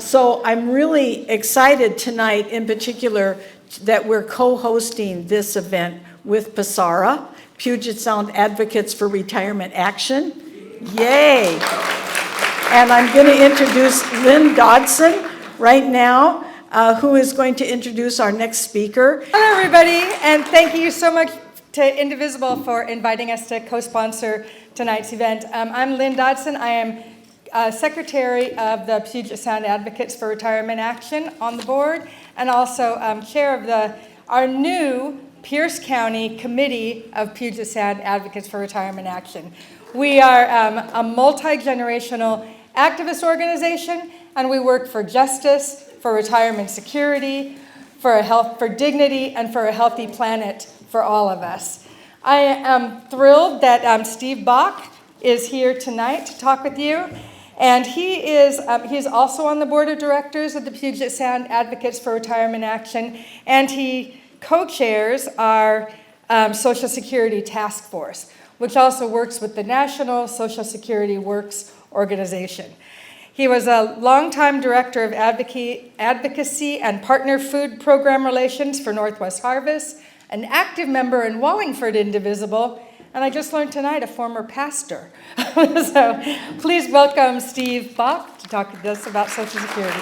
So I'm really excited tonight, in particular, that we're co-hosting this event with PSARA, Puget Sound Advocates for Retirement Action. Yay! And I'm going to introduce Lynn Dodson right now, who is going to introduce our next speaker. Hello, everybody, and thank you so much to Indivisible for inviting us to co-sponsor tonight's event. I'm Lynn Dodson. I am Secretary of the Puget Sound Advocates for Retirement Action on the board, and also chair of our new Pierce County Committee of Puget Sound Advocates for Retirement Action. We are a multi-generational activist organization, and we work for justice, for retirement security, for dignity, and for a healthy planet for all of us. I am thrilled that Steve Bauck is here tonight to talk with you. And he's also on the board of directors of the Puget Sound Advocates for Retirement Action, and he co-chairs our Social Security Task Force, which also works with the National Social Security Works Organization. He was a longtime director of advocacy and partner food program relations for Northwest Harvest, an active member in Wallingford Indivisible, and I just learned tonight, a former pastor. So please welcome Steve Bauck to talk to us about Social Security.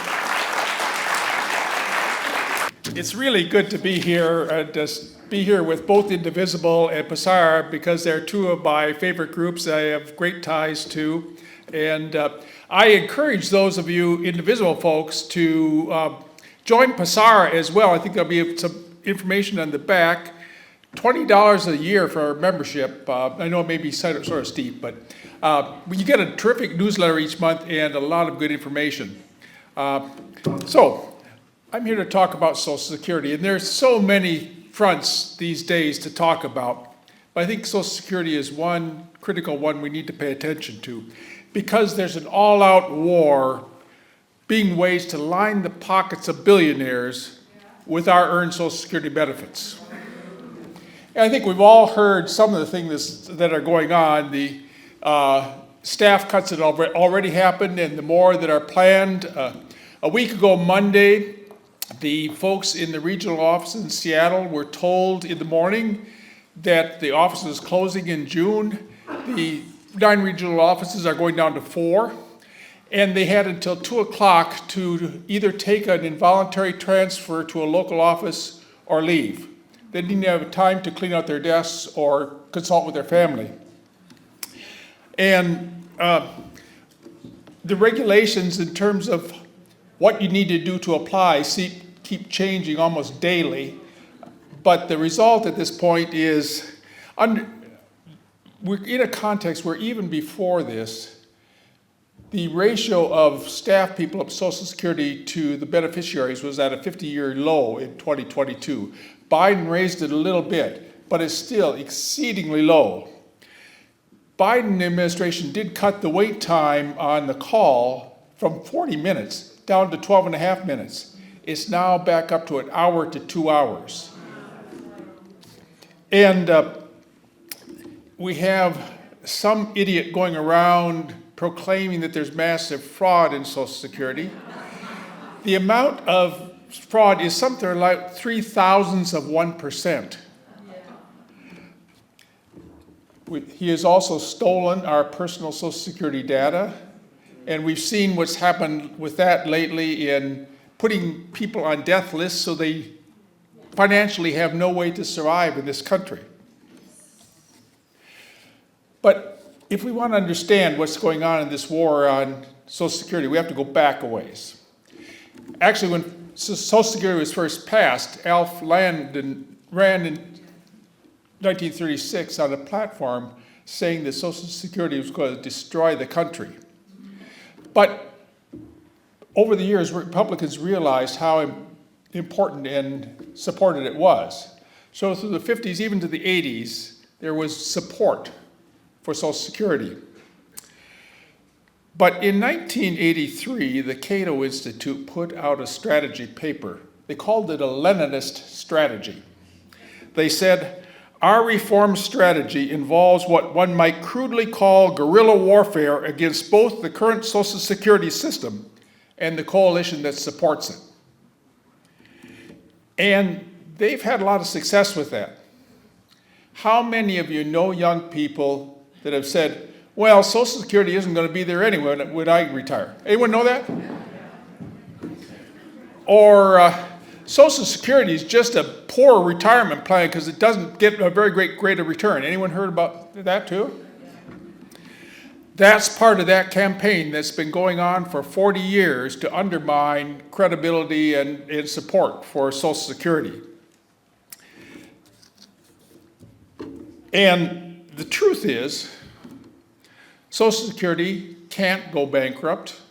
It's really good to be here, with both Indivisible and PSARA, because they're two of my favorite groups I have great ties to. And I encourage those of you Indivisible folks to join PSARA as well. I think there'll be some information on the back. $20 a year for our membership. I know it may be sort of steep, but you get a terrific newsletter each month and a lot of good information. So I'm here to talk about Social Security, and there's so many fronts these days to talk about. But I think Social Security is one critical one we need to pay attention to, because there's an all-out war being waged to line the pockets of billionaires with our earned Social Security benefits. And I think we've all heard some of the things that are going on. The staff cuts that already happened, and the more that are planned. A week ago Monday, the folks in the regional office in Seattle were told in the morning that the office is closing in June. The 9 regional offices are going down to 4, and they had until 2 o'clock to either take an involuntary transfer to a local office or leave. They didn't have time to clean out their desks or consult with their family. And the regulations in terms of what you need to do to apply keep changing almost daily. But the result at this point is, we're in a context where even before this, the ratio of staff people of Social Security to the beneficiaries was at a 50-year low in 2022. Biden raised it a little bit, but it's still exceedingly low. Biden administration did cut the wait time on the call from 40 minutes down to 12 and a half minutes. It's now back up to an hour to 2 hours. And we have some idiot going around proclaiming that there's massive fraud in Social Security. The amount of fraud is something like 0.003%. He has also stolen our personal Social Security data, and we've seen what's happened with that lately in putting people on death lists so they financially have no way to survive in this country. But if we want to understand what's going on in this war on Social Security, we have to go back a ways. Actually, when Social Security was first passed, Alf Landon ran in 1936 on a platform saying that Social Security was going to destroy the country. But over the years, Republicans realized how important and supported it was. So through the 50s, even to the 80s, there was support for Social Security. But in 1983, the Cato Institute put out a strategy paper. They called it a Leninist strategy. They said, our reform strategy involves what one might crudely call guerrilla warfare against both the current Social Security system and the coalition that supports it. And they've had a lot of success with that. How many of you know young people that have said, well, Social Security isn't going to be there anyway when I retire? Anyone know that? Or Social Security is just a poor retirement plan because it doesn't get a very great rate of return. Anyone heard about that too? That's part of that campaign that's been going on for 40 years to undermine credibility and support for Social Security. And the truth is, Social Security can't go bankrupt.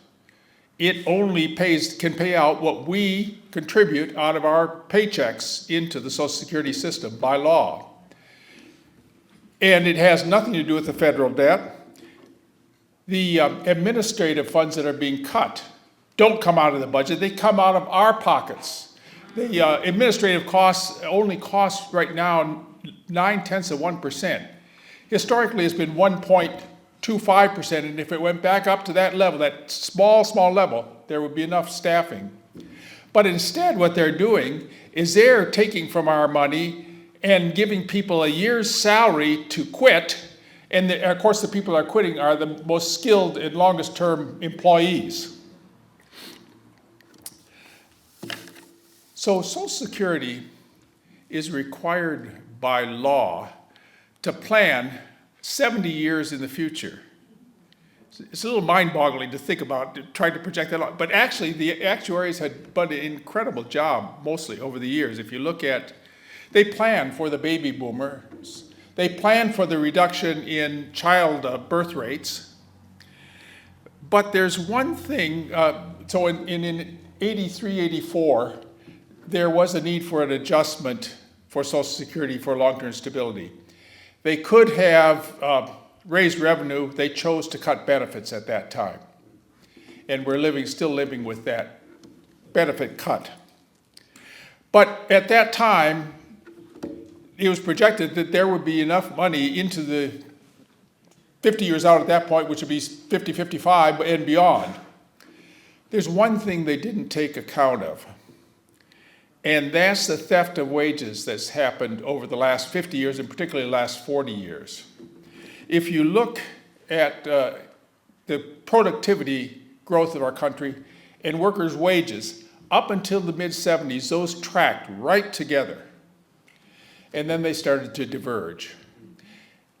It only can pay out what we contribute out of our paychecks into the Social Security system by law. And it has nothing to do with the federal debt. The administrative funds that are being cut don't come out of the budget, they come out of our pockets. The administrative costs only cost right now 0.9%. Historically, it's been 1.25%, and if it went back up to that level, that small level, there would be enough staffing. But instead, what they're doing is they're taking from our money and giving people a year's salary to quit. And of course, the people that are quitting are the most skilled and longest term employees. So Social Security is required by law to plan 70 years in the future. It's a little mind-boggling to think about, trying to project that out. But actually, the actuaries had done an incredible job, mostly over the years. If you look at, they planned for the baby boomers. They planned for the reduction in child birth rates. But there's one thing, so in 83, 84, there was a need for an adjustment for Social Security for long-term stability. They could have raised revenue, they chose to cut benefits at that time. And we're still living with that benefit cut. But at that time, it was projected that there would be enough money into the 50 years out at that point, which would be 50, 55 and beyond. There's one thing they didn't take account of, and that's the theft of wages that's happened over the last 50 years, and particularly the last 40 years. If you look at the productivity growth of our country and workers' wages, up until the mid-70s, those tracked right together. And then they started to diverge.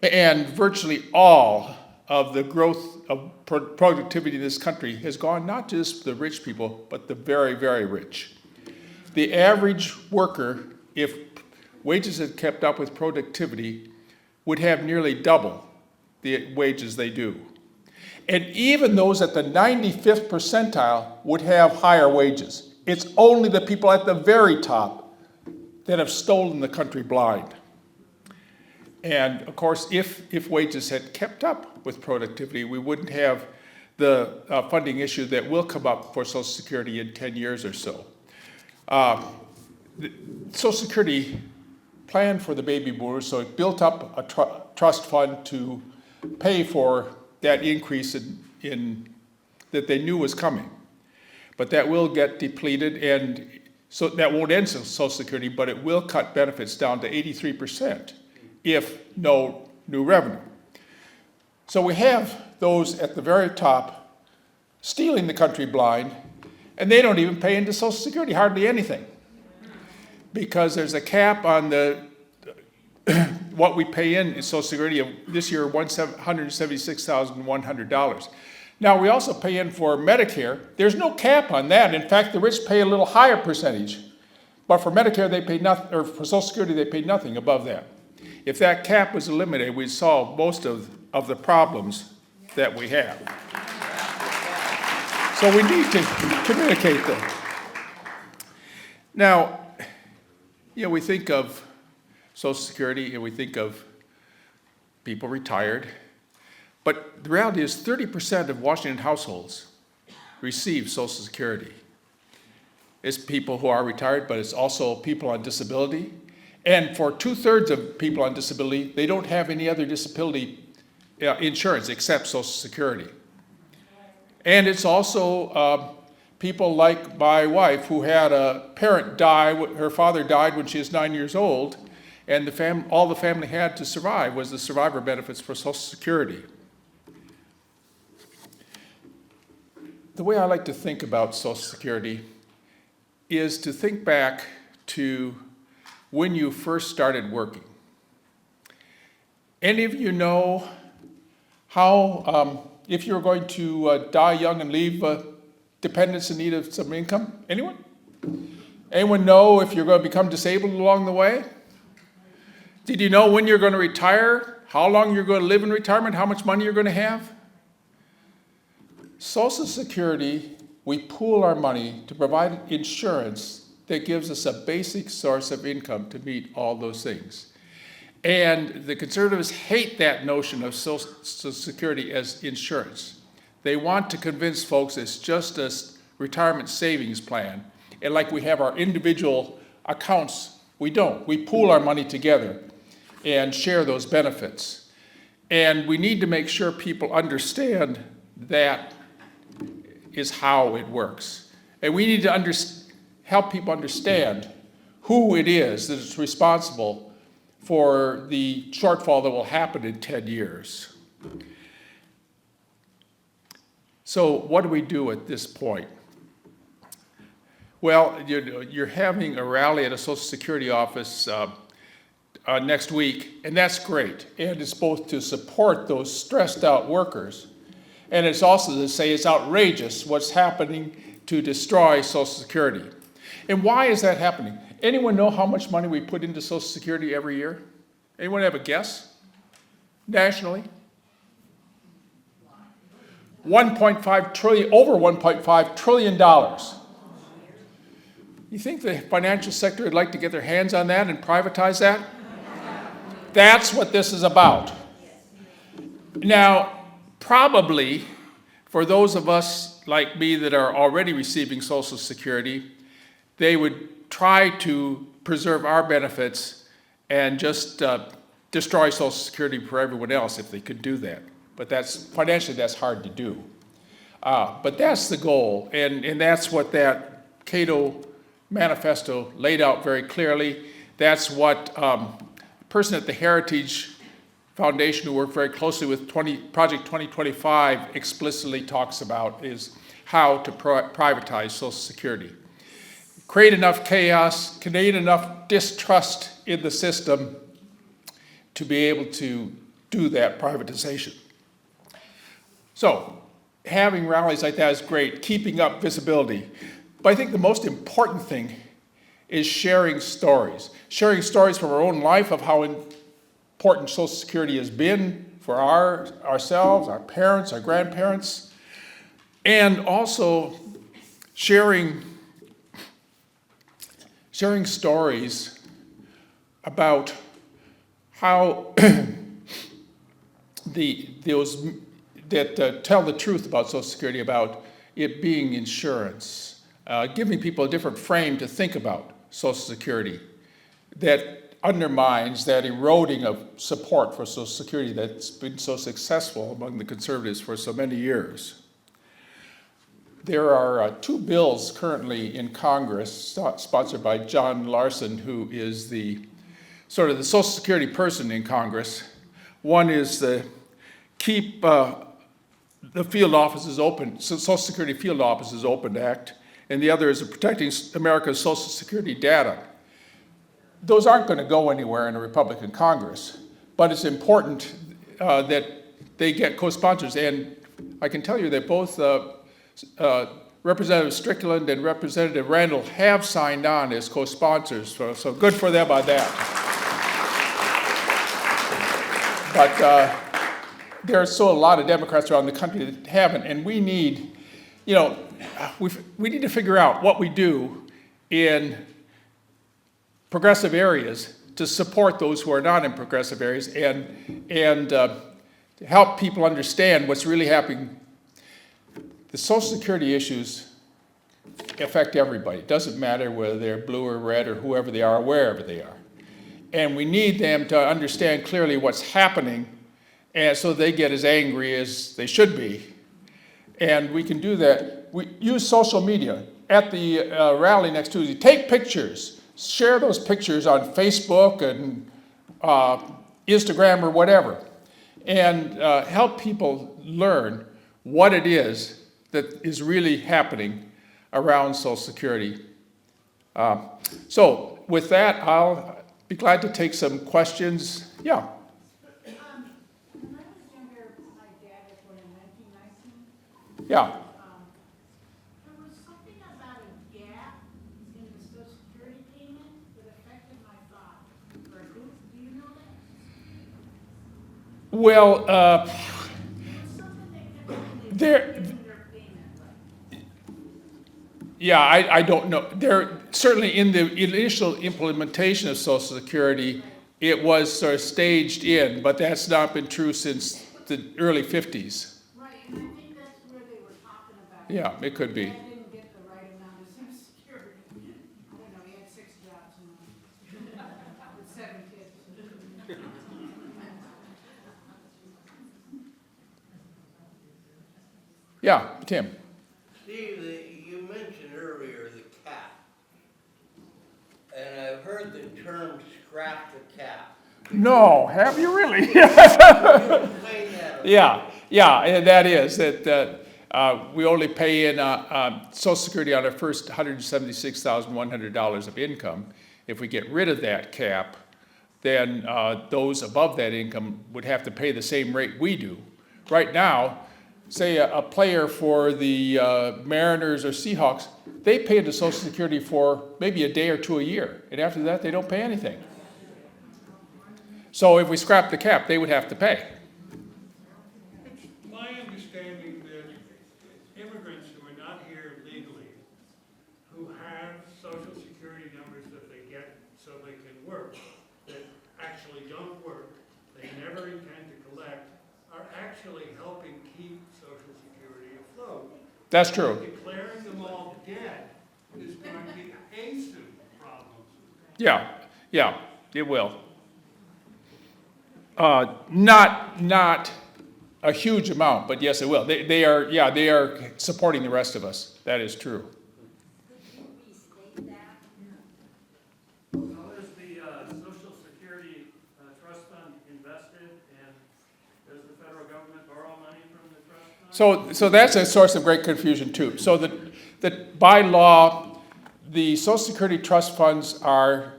And virtually all of the growth of productivity in this country has gone not just the rich people, but the very, very rich. The average worker, if wages had kept up with productivity, would have nearly double the wages they do. And even those at the 95th percentile would have higher wages. It's only the people at the very top that have stolen the country blind. And of course, if wages had kept up with productivity, we wouldn't have the funding issue that will come up for Social Security in 10 years or so. Social Security planned for the baby boomers, so it built up a trust fund to pay for that increase in that they knew was coming. But that will get depleted, and so that won't end Social Security, but it will cut benefits down to 83% if no new revenue. So we have those at the very top stealing the country blind, and they don't even pay into Social Security, hardly anything, because there's a cap on what we pay in Social Security of this year, $176,100. Now, we also pay in for Medicare. There's no cap on that. In fact, the rich pay a little higher percentage. But for Medicare, they pay nothing, or for Social Security, they pay nothing above that. If that cap was eliminated, we'd solve most of the problems that we have. So we need to communicate them. Now, we think of Social Security and we think of people retired. But the reality is 30% of Washington households receive Social Security. It's people who are retired, but it's also people on disability. And for 2/3 of people on disability, they don't have any other disability insurance except Social Security. And it's also people like my wife, who had a parent die, her father died when she was 9 years old, and all the family had to survive was the survivor benefits for Social Security. The way I like to think about Social Security is to think back to when you first started working. Any of you know how, if you're going to die young and leave dependents in need of some income? Anyone? Anyone know if you're going to become disabled along the way? Did you know when you're going to retire, how long you're going to live in retirement, how much money you're going to have? Social Security, we pool our money to provide insurance that gives us a basic source of income to meet all those things. And the conservatives hate that notion of Social Security as insurance. They want to convince folks it's just a retirement savings plan. And like we have our individual accounts, we don't. We pool our money together and share those benefits. And we need to make sure people understand that is how it works. And we need to help people understand who it is that is responsible for the shortfall that will happen in 10 years. So what do we do at this point? Well, you're having a rally at a Social Security office next week, and that's great. And it's both to support those stressed out workers, and it's also to say it's outrageous what's happening to destroy Social Security. And why is that happening? Anyone know how much money we put into Social Security every year? Anyone have a guess? Nationally? 1.5 trillion, over 1.5 trillion dollars. You think the financial sector would like to get their hands on that and privatize that? That's what this is about. Now, probably for those of us like me that are already receiving Social Security, they would try to preserve our benefits and just destroy Social Security for everyone else if they could do that. But financially that's hard to do. But that's the goal, and that's what that Cato manifesto laid out very clearly. That's what a person at the Heritage Foundation who worked very closely with Project 2025 explicitly talks about, is how to privatize Social Security. Create enough chaos, create enough distrust in the system to be able to do that privatization. So, having rallies like that is great, keeping up visibility. But I think the most important thing is sharing stories. Sharing stories from our own life of how important Social Security has been for ourselves, our parents, our grandparents, and also sharing stories about how those that tell the truth about Social Security, about it being insurance, giving people a different frame to think about Social Security that undermines that eroding of support for Social Security that's been so successful among the conservatives for so many years. There are two bills currently in Congress sponsored by John Larson, who is the sort of the Social Security person in Congress. One is the Keep the Field Offices Open, Social Security Field Offices Open Act, and the other is the Protecting America's Social Security Data. Those aren't going to go anywhere in a Republican Congress, but it's important that they get co-sponsors. And I can tell you that both Representative Strickland and Representative Randall have signed on as co-sponsors, so good for them on that. But there are still a lot of Democrats around the country that haven't, and we need, we need to figure out what we do in progressive areas to support those who are not in progressive areas and to help people understand what's really happening. The Social Security issues affect everybody. It doesn't matter whether they're blue or red or whoever they are, wherever they are. And we need them to understand clearly what's happening, and so they get as angry as they should be. And we can do that we use social media at the rally next Tuesday. Take pictures, share those pictures on Facebook and Instagram or whatever, and help people learn what it is that is really happening around Social Security. So with that, I'll be glad to take some questions. Yeah. When I was younger, my dad was born in 1919. Yeah. There was something about a gap in the Social Security payment that affected my father. Or do you know that? Well, There was something that kept happening there. in their payment, like. Yeah, I don't know. There certainly in the initial implementation of Social Security, it was sort of staged in, but that's not been true since the early 50s. Right, and I think that's where they were talking about. Yeah, it could be. Dad didn't get the right amount of Social Security. I don't know, he had 6 jobs with 7 kids. Yeah, Tim. Steve, you mentioned earlier the cap. And I've heard the term scrap the cap. No, have you really? Can you explain that? Yeah, and that is that we only pay in Social Security on our first $176,100 of income. If we get rid of that cap, then those above that income would have to pay the same rate we do. Right now, say a player for the Mariners or Seahawks, they pay into Social Security for maybe a day or two a year, and after that, they don't pay anything. So if we scrap the cap, they would have to pay. It's my understanding that immigrants who are not here legally, who have social security numbers that they get so they can work, that actually don't work, they never intend to collect, are actually helping keep Social Security afloat. That's true. Declaring them all dead is going to hasten problems. Yeah, it will. Not a huge amount, but yes, it will. They are supporting the rest of us. That is true. How is the Social Security Trust Fund invested, and does the federal government borrow money from the trust fund? So that's a source of great confusion too. So that by law, the Social Security trust funds are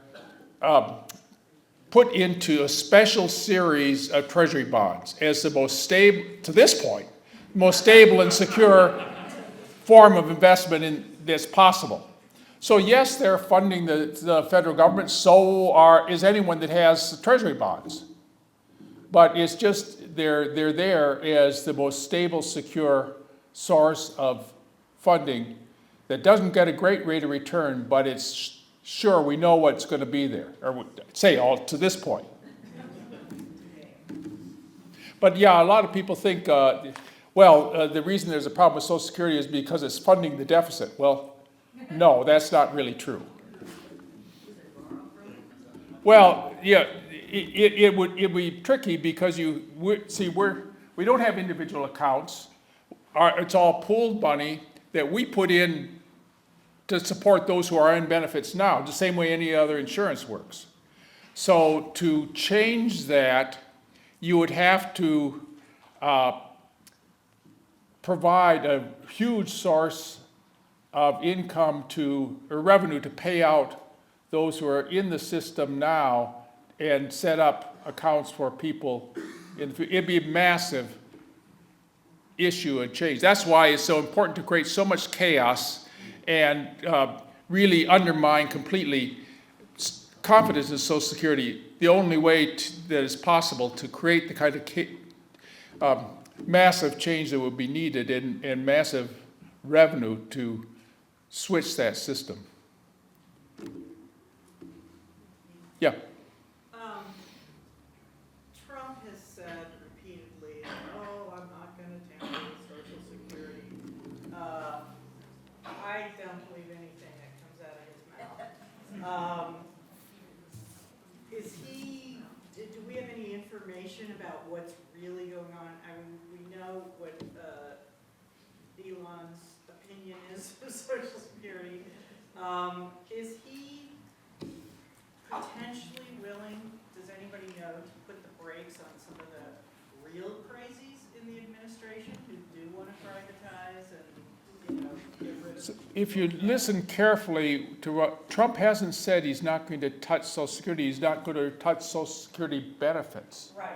put into a special series of treasury bonds as the most stable, to this point, most stable and secure form of investment that's possible. So yes, they're funding the federal government, so is anyone that has treasury bonds. But it's just, they're there as the most stable, secure source of funding that doesn't get a great rate of return, but it's sure we know what's going to be there, or say all to this point. But yeah, a lot of people think, the reason there's a problem with Social Security is because it's funding the deficit. Well, no, that's not really true. Well, yeah, it would be tricky because we don't have individual accounts. It's all pooled money that we put in to support those who are in benefits now, the same way any other insurance works. So to change that, you would have to provide a huge source of income or revenue to pay out those who are in the system now and set up accounts for people. It'd be a massive issue and change. That's why it's so important to create so much chaos and really undermine completely confidence in Social Security. The only way that is possible to create the kind of massive change that would be needed and massive revenue to switch that system. Yeah. Trump has said repeatedly, I'm not going to tamper with Social Security. I don't believe anything that comes out of his mouth. Do we have any information about what's really going on? I mean, we know what Elon's opinion opinion is of Social Security. Is he potentially willing, does anybody know, to put the brakes on some of the real crazies in the administration who do want to privatize and, get rid of? If you listen carefully to what Trump hasn't said, he's not going to touch Social Security. He's not going to touch Social Security benefits. Right,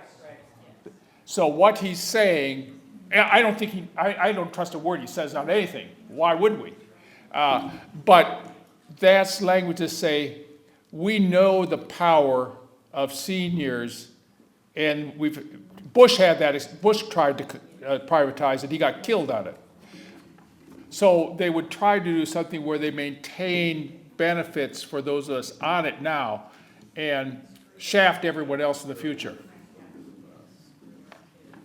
yeah. So what he's saying, I don't think I don't trust a word he says on anything. Why would we? But that's language to say, we know the power of seniors, and Bush had that. Bush tried to privatize it. He got killed on it. So they would try to do something where they maintain benefits for those of us on it now and shaft everyone else in the future.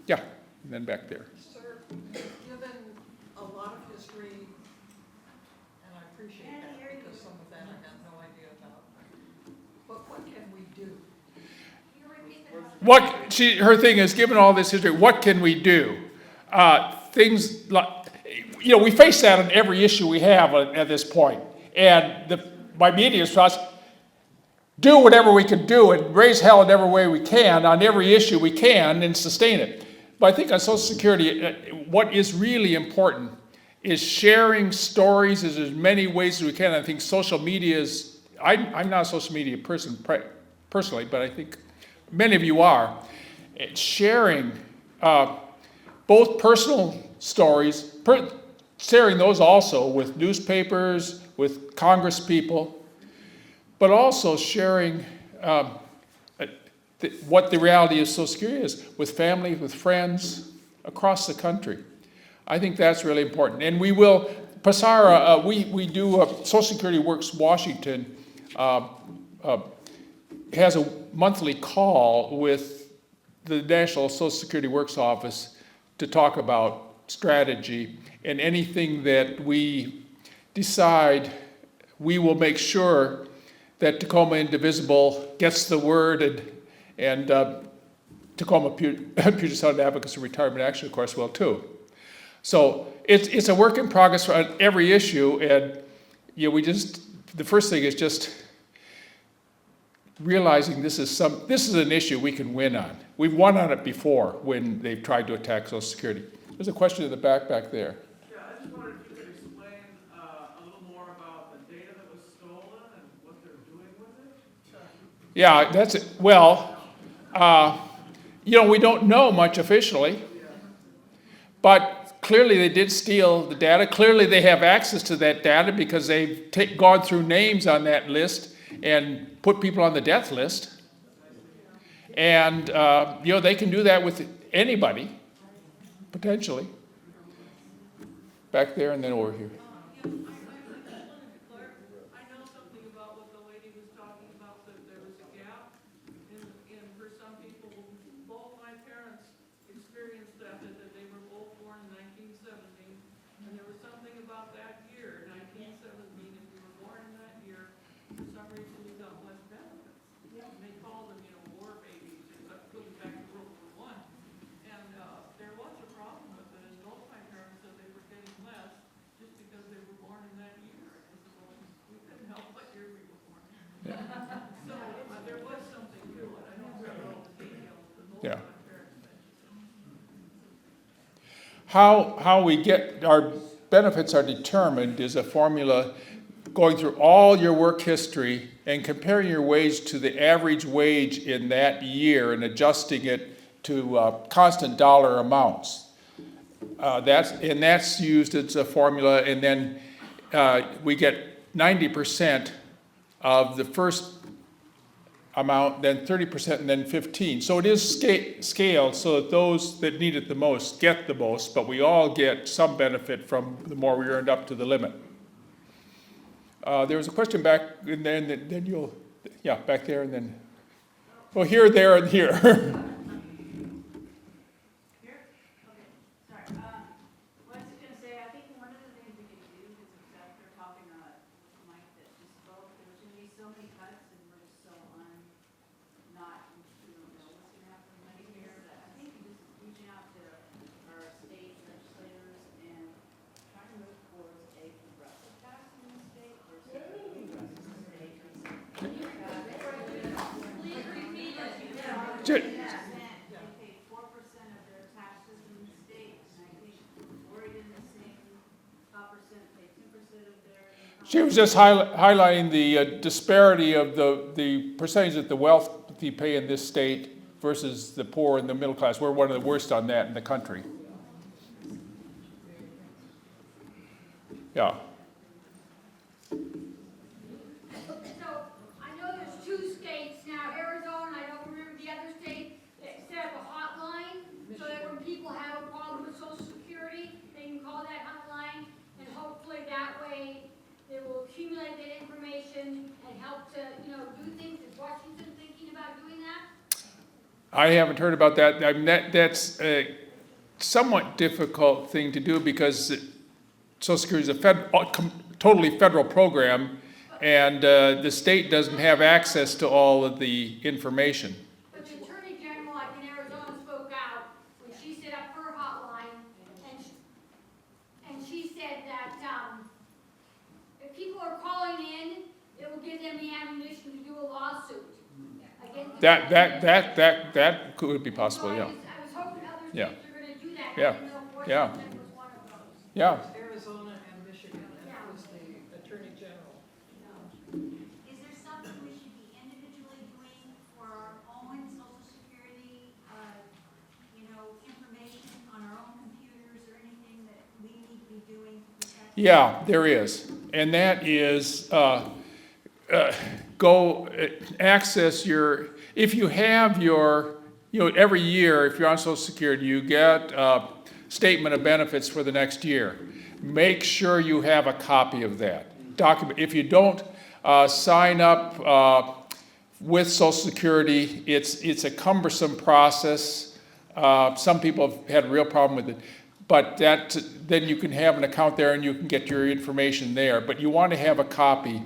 Yeah, and then back there. Sir, given a lot of history, and I appreciate that because some of that I got no idea about, but what can we do? Her thing is, given all this history, what can we do? Things like, we face that on every issue we have at this point. And my immediate response, do whatever we can do and raise hell in every way we can on every issue we can and sustain it. But I think on Social Security, what is really important is sharing stories in as many ways as we can. I think social media is, I'm not a social media person personally, but I think many of you are. It's sharing both personal stories, sharing those also with newspapers, with Congress people, but also sharing what the reality of Social Security is with family, with friends across the country. I think that's really important. And we will, PSARA, we do, Social Security Works Washington has a monthly call with the National Social Security Works Office to talk about strategy, and anything that we decide, we will make sure that Tacoma Indivisible gets the word, and Tacoma Puget Sound Advocacy Retirement Action, of course, will too. So it's a work in progress on every issue, and the first thing is just realizing this is an issue we can win on. We've won on it before when they've tried to attack Social Security. There's a question in the back there. Yeah, I just wondered if you could explain a little more about the data that was stolen and what they're doing with it. Yeah, that's it. Well, we don't know much officially, but clearly they did steal the data. Clearly they have access to that data because they've gone through names on that list and put people on the death list. And, they can do that with anybody, potentially. Back there and then over here. I know something about what the lady was talking about, that there was a gap in for some people. Both my parents experienced that they were both born in 1970, and there was something about that year, 1917, if you were born in that year, for some reason you got less benefits. And they called them, war babies, going back to World War I. And there was a problem with it, as both my parents said they were getting less just because they were born in that year. And I said, well, we couldn't help what year we were born. So there was something to it. I don't know all the details, but both Yeah. my parents mentioned it. How we get our benefits are determined is a formula going through all your work history and comparing your wage to the average wage in that year and adjusting it to constant dollar amounts. That's used as a formula, and then we get 90% of the first amount, then 30%, and then 15%. So it is scaled so that those that need it the most get the most, but we all get some benefit from the more we earned up to the limit. There was a question back, and then you'll, back there, and then, here, there, and here. Here? Okay, sorry. Well, I was just gonna say, I think one of the things we can do is accept they're talking with Mike that just both, there's gonna be so many cuts and we're just so we don't know what's gonna happen with money here, that I think just reaching out to our state legislators and trying to move towards a Ju- They pay 4% of their taxes in the state, and I think Oregon is saying top percent pay 2% of their income. She was just highlighting the disparity of the percentage that the wealthy pay in this state versus the poor and the middle class. We're one of the worst on that in the country. Yeah. So, I know there's 2 states now, Arizona, I don't remember the other state, that set up a hotline, so that when people have a problem with Social Security, they can call that hotline, and hopefully that way, they will accumulate that information and help to, do things. Is Washington thinking about doing that? I haven't heard about that. I mean, that's a somewhat difficult thing to do because Social Security is a totally federal program, and the state doesn't have access to all of the information. But the Attorney General, like in Arizona, spoke out when she set up her hotline, and she said that, if people are calling in, it will give them the ammunition to do a lawsuit against. That could be possible, yeah. I was hoping other Yeah. states are gonna do that, I Yeah. didn't know if Yeah. Washington was one of those. Yeah. Arizona and Michigan, and it was the Attorney General. Is there something we should be individually doing for our own social security, information on our own computers or anything that we need to be doing to protect? Yeah, there is. And that is access your, if you have your, every year, if you're on Social Security, you get a statement of benefits for the next year. Make sure you have a copy of that document. If you don't sign up with Social Security, it's a cumbersome process. Some people have had a real problem with it. But then you can have an account there and you can get your information there. But you want to have a copy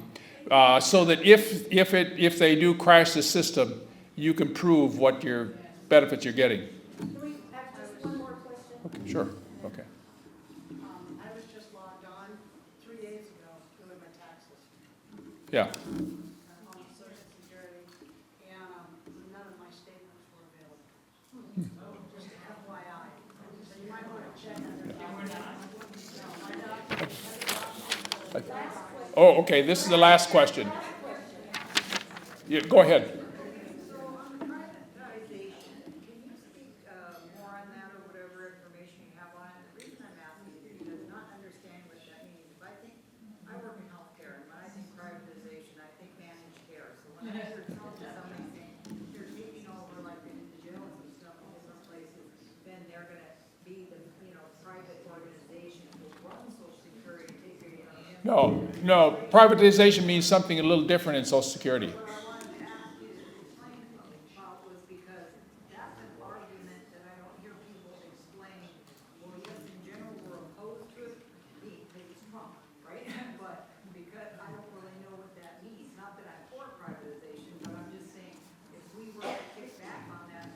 so that if they do crash the system, you can prove what your benefits you're getting. Can we have just one more question? Okay, sure. Okay. I was just logged on 3 days ago doing my taxes Yeah. on Social Security, and none of my statements were available. Just FYI. So you might want to check under. Oh, okay. This is the last question. Yeah, go ahead. So on the privatization, can you speak more on that or whatever information you have on it? The reason I'm asking is because not understanding what that means. If I think, I work in healthcare, and when I think privatization, I think managed care. So when I heard somebody saying, you're taking over like the jails and stuff in different places, then they're gonna be the, private organization who runs Social Security, take care of them. No. Privatization means something a little different in Social Security. What I wanted to ask you to explain about was because that's an argument that I don't hear people explain. Well, yes, in general, we're opposed to it, because it's Trump, right? But because I don't really know what that means. Not that I'm for privatization, but I'm just saying, if we were to kick back on that,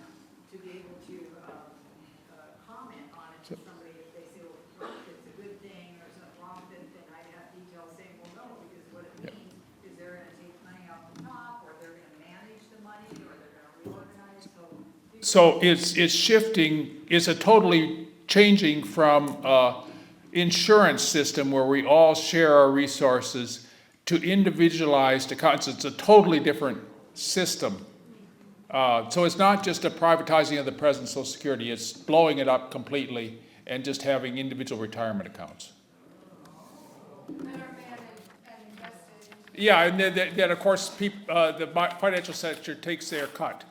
to be able to comment on it to somebody, if they say, well, it's a good thing, or something wrong with it, then I'd have details saying, well, no, because what it means is they're gonna take money off the top, or they're gonna manage the money, or they're gonna reorganize, So it's shifting, it's a totally changing from insurance system where we all share our resources to individualized accounts. It's a totally different system. So it's not just a privatizing of the present Social Security, it's blowing it up completely and just having individual retirement accounts. Yeah, and then of course, the financial sector takes their cut.